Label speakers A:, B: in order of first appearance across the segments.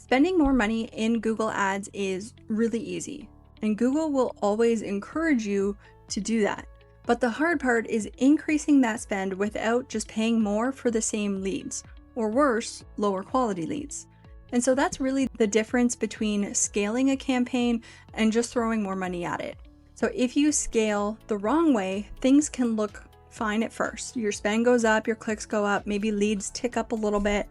A: Spending more money in Google Ads is really easy, and Google will always encourage you to do that. But the hard part is increasing that spend without just paying more for the same leads, or worse, lower quality leads. And so that's really the difference between scaling a campaign and just throwing more money at it. So if you scale the wrong way, things can look fine at first. Your spend goes up, your clicks go up, maybe leads tick up a little bit.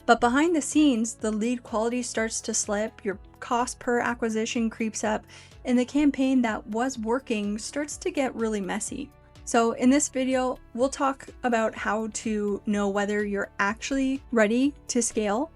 A: But behind the scenes, the lead quality starts to slip, your cost per acquisition creeps up, and the campaign that was working starts to get really messy. So in this video, we'll talk about how to know whether you're actually ready to scale,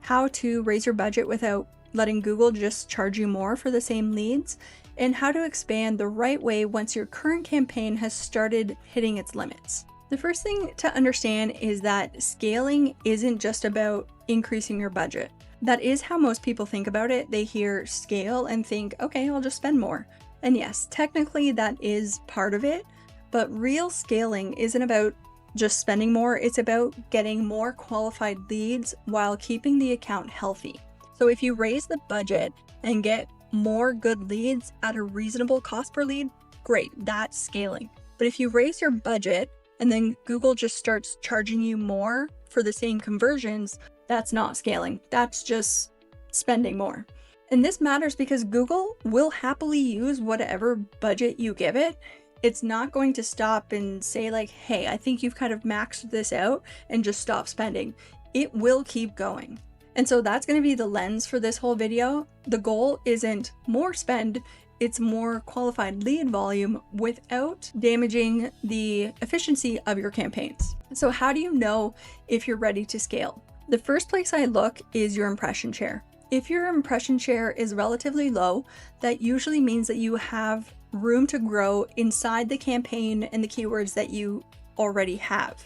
A: how to raise your budget without letting Google just charge you more for the same leads, and how to expand the right way once your current campaign has started hitting its limits. The first thing to understand is that scaling isn't just about increasing your budget. That is how most people think about it. They hear scale and think, okay, I'll just spend more. And yes, technically that is part of it, but real scaling isn't about just spending more. It's about getting more qualified leads while keeping the account healthy. So if you raise the budget and get more good leads at a reasonable cost per lead, great, that's scaling. But if you raise your budget and then Google just starts charging you more for the same conversions, that's not scaling. That's just spending more. And this matters because Google will happily use whatever budget you give it. It's not going to stop and say like, hey, I think you've kind of maxed this out and just stop spending. It will keep going. And so that's going to be the lens for this whole video. The goal isn't more spend, it's more qualified lead volume without damaging the efficiency of your campaigns. So how do you know if you're ready to scale? The first place I look is your impression share. If your impression share is relatively low, that usually means that you have room to grow inside the campaign and the keywords that you already have.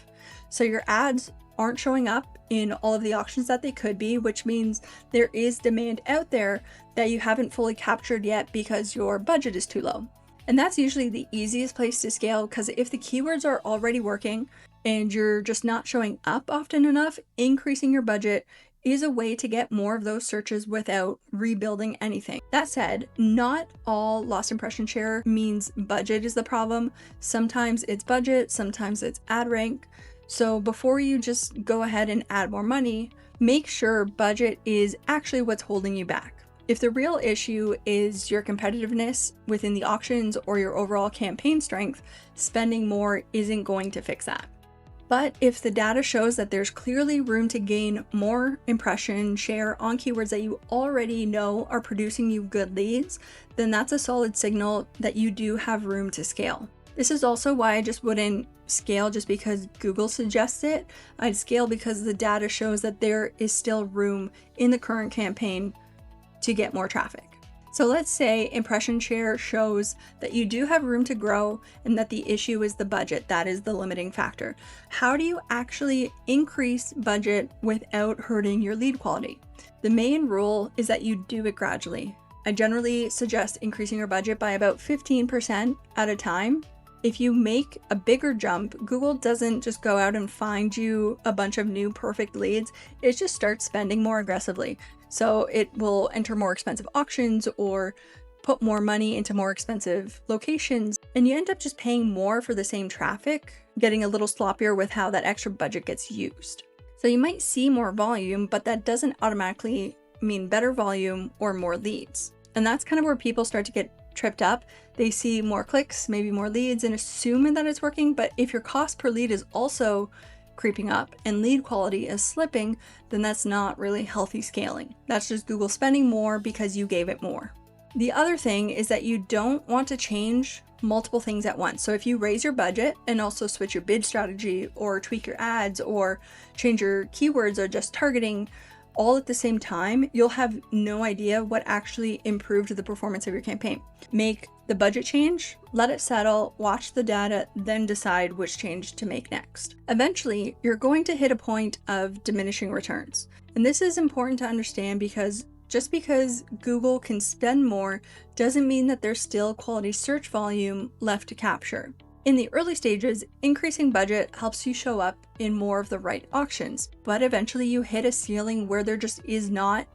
A: So your ads aren't showing up in all of the auctions that they could be, which means there is demand out there that you haven't fully captured yet because your budget is too low. And that's usually the easiest place to scale, because if the keywords are already working and you're just not showing up often enough, increasing your budget is a way to get more of those searches without rebuilding anything. That said, not all lost impression share means budget is the problem. Sometimes it's budget, sometimes it's ad rank. So before you just go ahead and add more money, make sure budget is actually what's holding you back. If the real issue is your competitiveness within the auctions or your overall campaign strength, spending more isn't going to fix that. But if the data shows that there's clearly room to gain more impression share on keywords that you already know are producing you good leads, then that's a solid signal that you do have room to scale. This is also why I just wouldn't scale just because Google suggests it. I'd scale because the data shows that there is still room in the current campaign to get more traffic. So let's say impression share shows that you do have room to grow and that the issue is the budget. That is the limiting factor. How do you actually increase budget without hurting your lead quality? The main rule is that you do it gradually. I generally suggest increasing your budget by about 15% at a time. If you make a bigger jump, Google doesn't just go out and find you a bunch of new perfect leads. It just starts spending more aggressively. So it will enter more expensive auctions or put more money into more expensive locations. And you end up just paying more for the same traffic, getting a little sloppier with how that extra budget gets used. So you might see more volume, but that doesn't automatically mean better volume or more leads. And that's kind of where people start to get tripped up. They see more clicks, maybe more leads, and assume that it's working. But if your cost per lead is also creeping up and lead quality is slipping, then that's not really healthy scaling. That's just Google spending more because you gave it more. The other thing is that you don't want to change multiple things at once. So if you raise your budget and also switch your bid strategy or tweak your ads or change your keywords or just targeting all at the same time, you'll have no idea what actually improved the performance of your campaign. Make the budget change, let it settle, watch the data, then decide which change to make next. Eventually, you're going to hit a point of diminishing returns. And this is important to understand because just because Google can spend more doesn't mean that there's still quality search volume left to capture. In the early stages, increasing budget helps you show up in more of the right auctions, but eventually you hit a ceiling where there just is not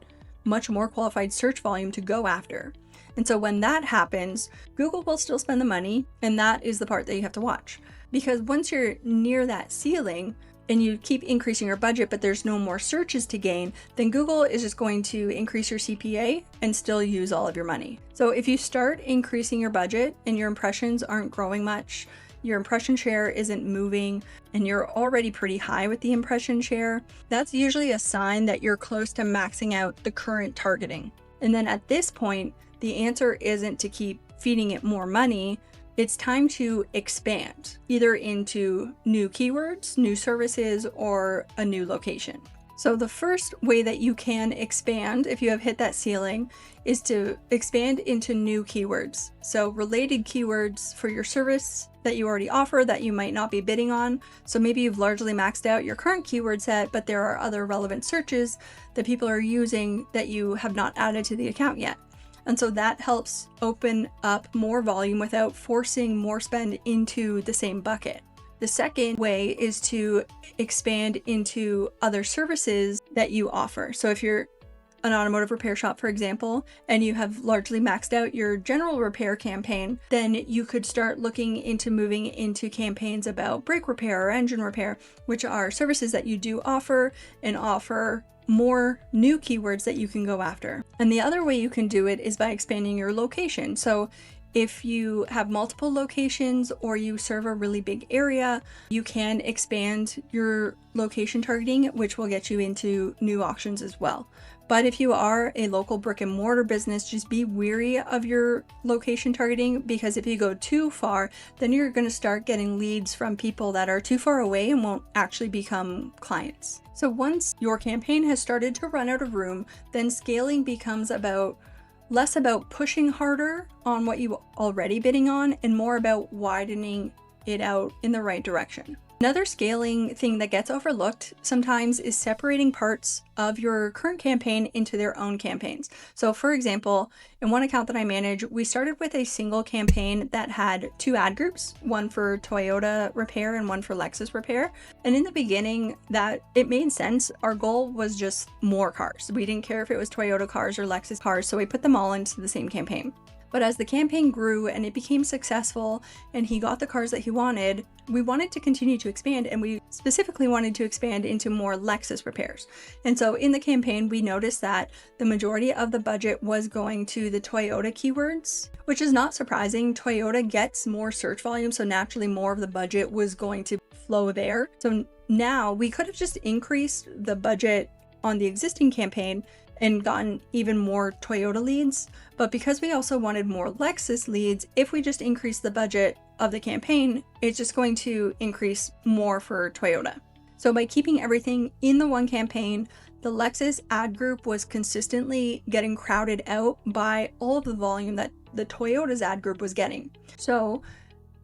A: much more qualified search volume to go after. And so when that happens, Google will still spend the money, and that is the part that you have to watch. Because once you're near that ceiling and you keep increasing your budget, but there's no more searches to gain, then Google is just going to increase your CPA and still use all of your money. So if you start increasing your budget and your impressions aren't growing much, your impression share isn't moving, and you're already pretty high with the impression share, that's usually a sign that you're close to maxing out the current targeting. And then at this point, the answer isn't to keep feeding it more money. It's time to expand, either into new keywords, new services, or a new location. So the first way that you can expand if you have hit that ceiling is to expand into new keywords. So related keywords for your service that you already offer that you might not be bidding on. So maybe you've largely maxed out your current keyword set, but there are other relevant searches that people are using that you have not added to the account yet. And so that helps open up more volume without forcing more spend into the same bucket. The second way is to expand into other services that you offer. So if you're an automotive repair shop, for example, and you have largely maxed out your general repair campaign, then you could start looking into moving into campaigns about brake repair or engine repair, which are services that you do offer and offer more new keywords that you can go after. And the other way you can do it is by expanding your location. So if you have multiple locations or you serve a really big area, you can expand your location targeting, which will get you into new auctions as well. But if you are a local brick and mortar business, just be wary of your location targeting, because if you go too far, then you're going to start getting leads from people that are too far away and won't actually become clients. So once your campaign has started to run out of room, then scaling becomes less about pushing harder on what you already bidding on and more about widening it out in the right direction. Another scaling thing that gets overlooked sometimes is separating parts of your current campaign into their own campaigns. So for example, in one account that I manage, we started with a single campaign that had 2 ad groups, one for Toyota repair and one for Lexus repair. And in the beginning, that it made sense. Our goal was just more cars. We didn't care if it was Toyota cars or Lexus cars, so we put them all into the same campaign. But as the campaign grew and it became successful and he got the cars that he wanted, we wanted to continue to expand, and we specifically wanted to expand into more Lexus repairs. And so in the campaign, we noticed that the majority of the budget was going to the Toyota keywords, which is not surprising. Toyota gets more search volume, so naturally more of the budget was going to flow there. So now we could have just increased the budget on the existing campaign and gotten even more Toyota leads. But because we also wanted more Lexus leads, if we just increase the budget of the campaign, it's just going to increase more for Toyota. So by keeping everything in the one campaign, the Lexus ad group was consistently getting crowded out by all of the volume that the Toyota's ad group was getting. So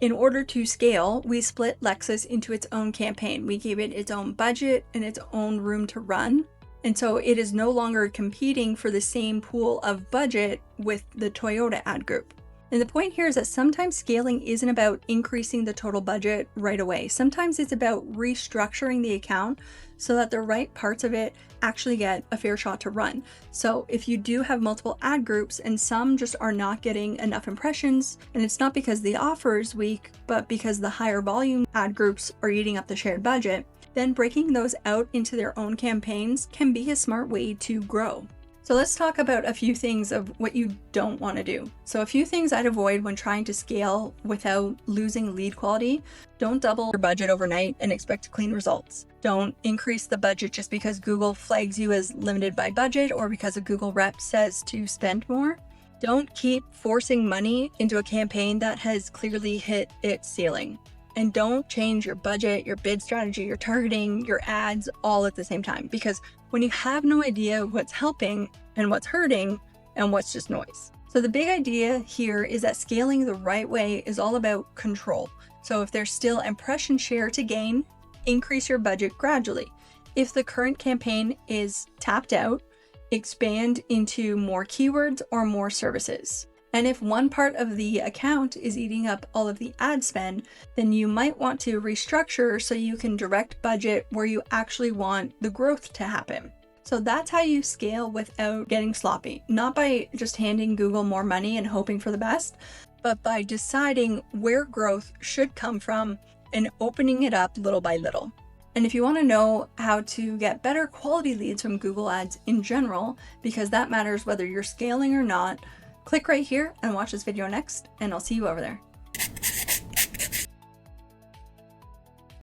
A: in order to scale, we split Lexus into its own campaign. We gave it its own budget and its own room to run. And so it is no longer competing for the same pool of budget with the Toyota ad group. And the point here is that sometimes scaling isn't about increasing the total budget right away. Sometimes it's about restructuring the account so that the right parts of it actually get a fair shot to run. So if you do have multiple ad groups and some just are not getting enough impressions, and it's not because the offer is weak, but because the higher volume ad groups are eating up the shared budget, then breaking those out into their own campaigns can be a smart way to grow. So let's talk about a few things of what you don't want to do. So a few things I'd avoid when trying to scale without losing lead quality. Don't double your budget overnight and expect clean results. Don't increase the budget just because Google flags you as limited by budget or because a Google rep says to spend more. Don't keep forcing money into a campaign that has clearly hit its ceiling. And don't change your budget, your bid strategy, your targeting, your ads all at the same time. Because when you have no idea what's helping and what's hurting and what's just noise. So the big idea here is that scaling the right way is all about control. So if there's still impression share to gain, increase your budget gradually. If the current campaign is tapped out, expand into more keywords or more services. And if one part of the account is eating up all of the ad spend, then you might want to restructure so you can direct budget where you actually want the growth to happen. So that's how you scale without getting sloppy. Not by just handing Google more money and hoping for the best, but by deciding where growth should come from and opening it up little by little. And if you want to know how to get better quality leads from Google Ads in general, because that matters whether you're scaling or not, click right here and watch this video next, and I'll see you over there.